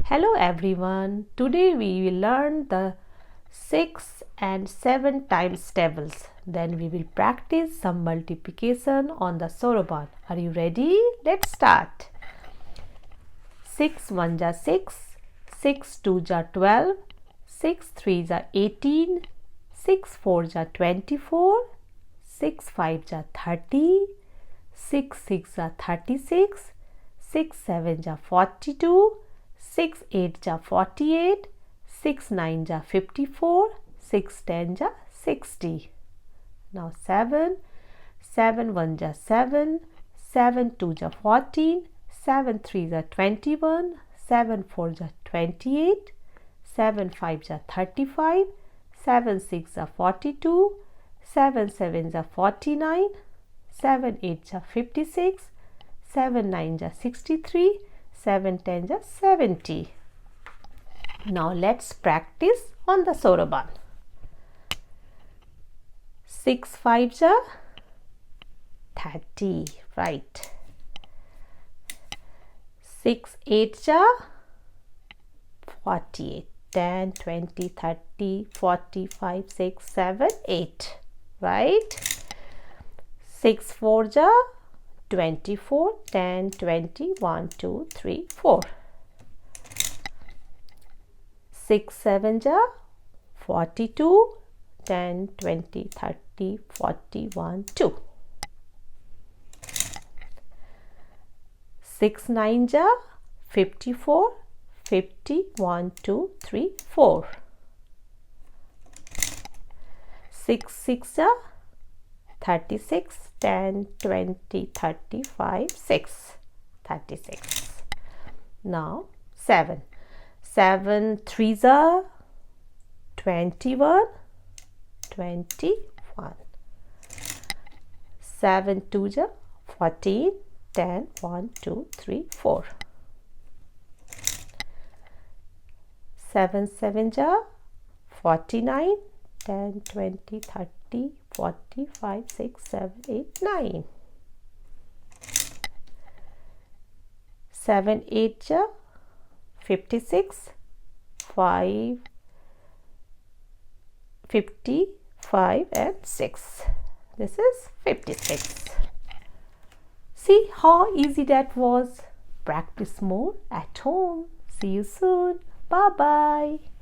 Hello everyone. Today we will learn the 6 and 7 times tables. Then we will practice some multiplication on the Soroban. Are you ready? Let's start. 6 1 ja 6, 6 2 ja 12, 6 3 ja 18, 6 4 ja 24, 6 5 ja 30, 6 6 ja 36, 6 7 ja 42, 6 8 ja 48, 6 9 ja 54, 6 10 ja 60. Now 7, 7 1 ja 7, 7 2 ja 14, 7 3 ja 21, 7 4 ja 28, 7 5 ja 35, 7 6 ja 42, 7 7 ja 49, 7 8 ja 56, 7 9 ja 63, 7 10 ja 70. Now let's practice on the Soroban. 6 5 ja 30, right. 6 8 ja 48, 10 20 30 45 6 7 8, right. 6 4 ja 24, 10 20 1 2 3 4. 6 7 ja 42, 10 20 30 41 2. 6 9 ja 54, 50 1 2 3 4. 6 6 ja 36, 10 20 35 6, 36. Now 7, 7 3 ja 21, 21. 7 2 ja 14, 10 1 2 3 4. 7 7 ja 49, 10 20 30 45 6 7 8 9. 7 8 ja 56, 5 55 and 6. This is 56. See how easy that was. Practice more at home. See you soon. Bye bye.